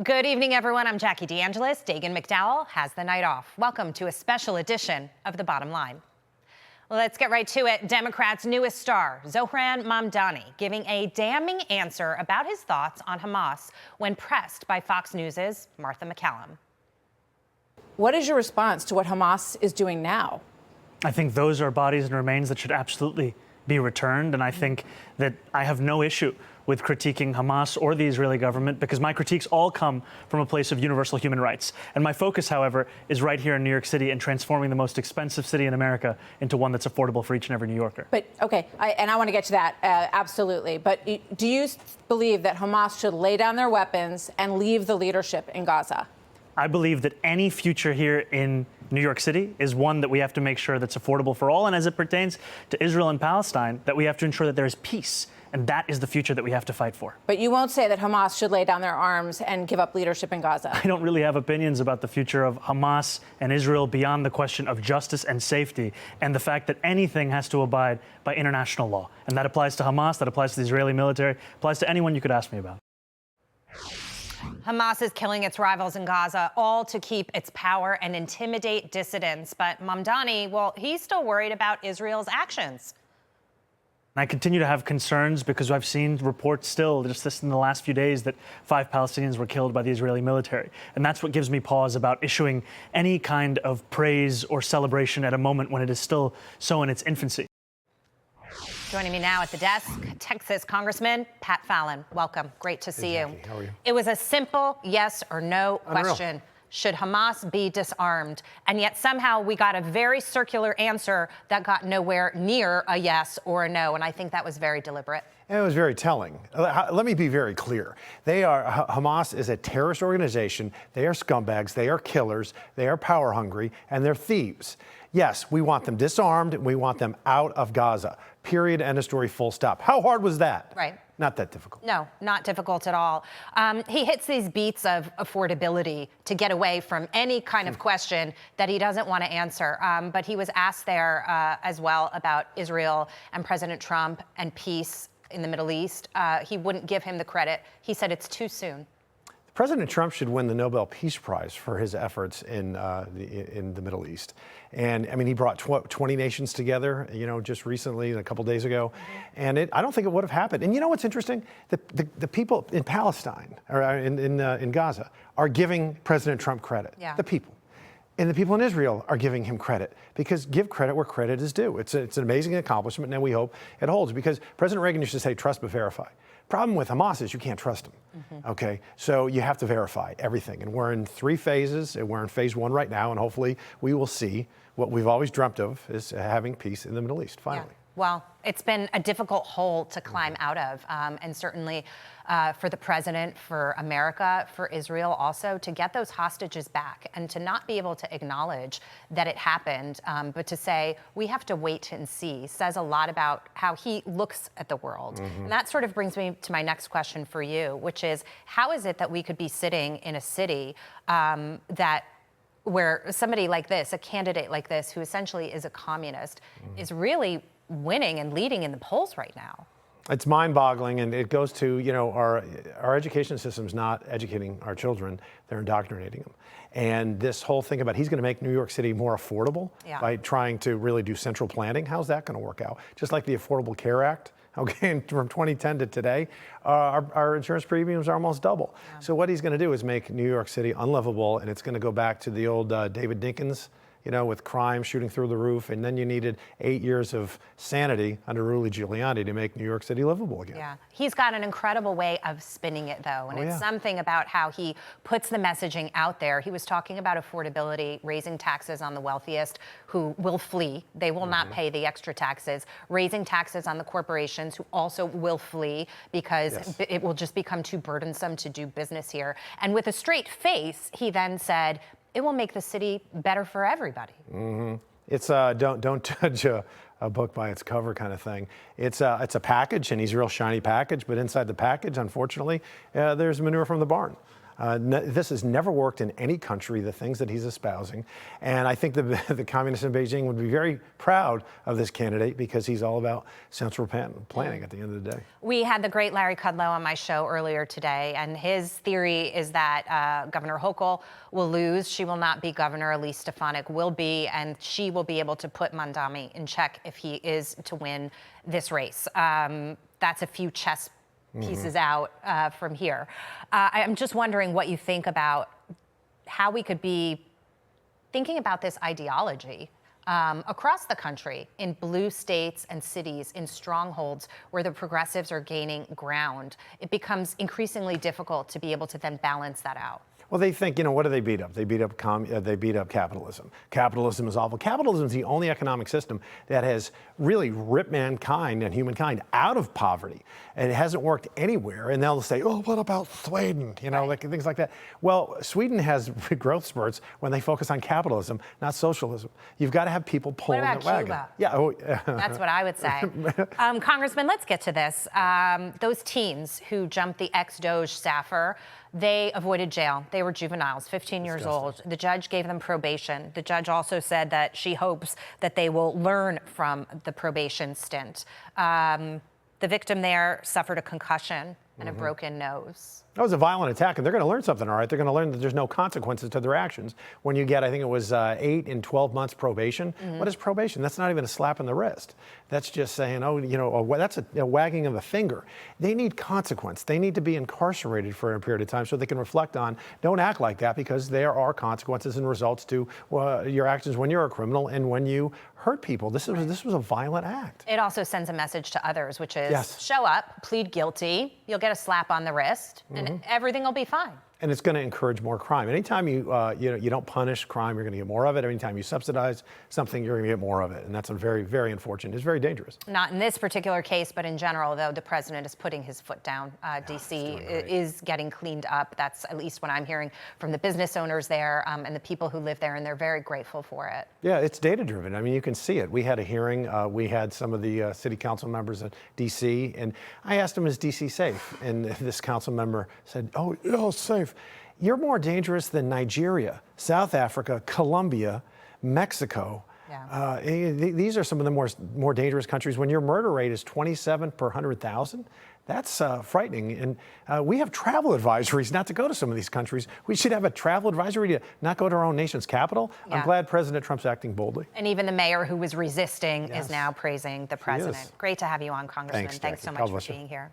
Good evening, everyone. I'm Jackie DeAngelis. Dagan McDowell has the night off. Welcome to a special edition of The Bottom Line. Let's get right to it. Democrats' newest star, Zohran Mamdani, giving a damning answer about his thoughts on Hamas when pressed by Fox News' Martha McCallum. What is your response to what Hamas is doing now? I think those are bodies and remains that should absolutely be returned. And I think that I have no issue with critiquing Hamas or the Israeli government, because my critiques all come from a place of universal human rights. And my focus, however, is right here in New York City and transforming the most expensive city in America into one that's affordable for each and every New Yorker. But OK, I want to get to that, absolutely. But do you believe that Hamas should lay down their weapons and leave the leadership in Gaza? I believe that any future here in New York City is one that we have to make sure that's affordable for all. And as it pertains to Israel and Palestine, that we have to ensure that there is peace. And that is the future that we have to fight for. But you won't say that Hamas should lay down their arms and give up leadership in Gaza. I don't really have opinions about the future of Hamas and Israel beyond the question of justice and safety and the fact that anything has to abide by international law. And that applies to Hamas, that applies to the Israeli military, applies to anyone you could ask me about. Hamas is killing its rivals in Gaza, all to keep its power and intimidate dissidents. But Mamdani, well, he's still worried about Israel's actions. I continue to have concerns because I've seen reports still, just this in the last few days, that 5 Palestinians were killed by the Israeli military. And that's what gives me pause about issuing any kind of praise or celebration at a moment when it is still so in its infancy. Joining me now at the desk, Texas Congressman Fallon. Welcome. Great to see you. How are you? It was a simple yes or no question. Should Hamas be disarmed? And yet somehow we got a very circular answer that got nowhere near a yes or a no. And I think that was very deliberate. And it was very telling. Let me be very clear. Hamas is a terrorist organization. They are scumbags. They are killers. They are power hungry, and they're thieves. Yes, we want them disarmed. We want them out of Gaza. Period. End of story. Full stop. How hard was that? Right. Not that difficult. No, not difficult at all. He hits these beats of affordability to get away from any kind of question that he doesn't want to answer. But he was asked there as well about Israel and President Trump and peace in the Middle East. He wouldn't give him the credit. He said it's too soon. President Trump should win the Nobel Peace Prize for his efforts in the Middle East. And I mean, he brought 20 nations together, just recently, a couple days ago. And I don't think it would have happened. And you know what's interesting? The people in Palestine, or in Gaza, are giving President Trump credit. Yeah. The people. And the people in Israel are giving him credit, because give credit where credit is due. It's an amazing accomplishment, and we hope it holds, because President Reagan used to say, trust but verify. Problem with Hamas is you can't trust them. Okay, so you have to verify everything. And we're in 3 phases, and we're in phase 1 right now, and hopefully we will see what we've always dreamt of, is having peace in the Middle East, finally. Yeah. Well, it's been a difficult hole to climb out of, and certainly for the president, for America, for Israel also, to get those hostages back and to not be able to acknowledge that it happened, but to say, we have to wait and see, says a lot about how he looks at the world. And that sort of brings me to my next question for you, which is, how is it that we could be sitting in a city where somebody like this, a candidate like this, who essentially is a communist, is really winning and leading in the polls right now? It's mind-boggling, and it goes to, our education system's not educating our children, they're indoctrinating them. And this whole thing about he's going to make New York City more affordable by trying to really do central planning, how's that going to work out? Just like the Affordable Care Act, okay, and from 2010 to today, our insurance premiums are almost double. Yeah. So what he's going to do is make New York City unlivable, and it's going to go back to the old David Dinkins, with crime shooting through the roof, and then you needed 8 years of sanity under Rudy Giuliani to make New York City livable again. Yeah, he's got an incredible way of spinning it, though, and it's something about how he puts the messaging out there. He was talking about affordability, raising taxes on the wealthiest, who will flee. They will not pay the extra taxes, raising taxes on the corporations, who also will flee because it will just become too burdensome to do business here. And with a straight face, he then said, it will make the city better for everybody. It's don't judge a book by its cover kind of thing. It's a package, and he's a real shiny package, but inside the package, unfortunately, there's manure from the barn. This has never worked in any country, the things that he's espousing. And I think the communists in Beijing would be very proud of this candidate because he's all about central planning at the end of the day. We had the great Larry Kudlow on my show earlier today, and his theory is that Governor Hochul will lose. She will not be governor. Elise Stefanik will be, and she will be able to put Mamdani in check if he is to win this race. That's a few chess pieces out from here. I'm just wondering what you think about how we could be thinking about this ideology across the country in blue states and cities, in strongholds where the progressives are gaining ground. It becomes increasingly difficult to be able to then balance that out. Well, they think, what do they beat up? They beat up capitalism. Capitalism is awful. Capitalism is the only economic system that has really ripped mankind and humankind out of poverty. And it hasn't worked anywhere. And they'll say, oh, what about Sweden? Like things like that. Well, Sweden has growth spurts when they focus on capitalism, not socialism. You've got to have people pulling the wagon. Cuba? Yeah. That's what I would say. Congressman, let's get to this. Those teens who jumped the ex-Doge staffer, they avoided jail. They were juveniles, 15 years old. The judge gave them probation. The judge also said that she hopes that they will learn from the probation stint. The victim there suffered a concussion and a broken nose. That was a violent attack, and they're going to learn something, all right? They're going to learn that there's no consequences to their actions. When you get, I think it was 8 and 12 months probation. What is probation? That's not even a slap in the wrist. That's just saying, that's a wagging of a finger. They need consequence. They need to be incarcerated for a period of time so they can reflect on, don't act like that, because there are consequences and results to your actions when you're a criminal and when you hurt people. This was a violent act. It also sends a message to others, which is show up, plead guilty, you'll get a slap on the wrist, and everything will be fine. And it's going to encourage more crime. Anytime you don't punish crime, you're going to get more of it. Anytime you subsidize something, you're going to get more of it. And that's a very, very unfortunate. It's very dangerous. Not in this particular case, but in general, though, the president is putting his foot down. D.C. is getting cleaned up. That's at least what I'm hearing from the business owners there and the people who live there, and they're very grateful for it. Yeah, it's data-driven. I mean, you can see it. We had a hearing. We had some of the city council members in D.C., and I asked them, is D.C. safe? And this council member said, oh, it's safe. You're more dangerous than Nigeria, South Africa, Colombia, Mexico. Yeah. These are some of the more dangerous countries. When your murder rate is 27 per 100,000, that's frightening. And we have travel advisories not to go to some of these countries. We should have a travel advisory to not go to our own nation's capital. Yeah. I'm glad President Trump's acting boldly. And even the mayor who was resisting is now praising the president. Great to have you on, Congressman. Thanks so much for being here.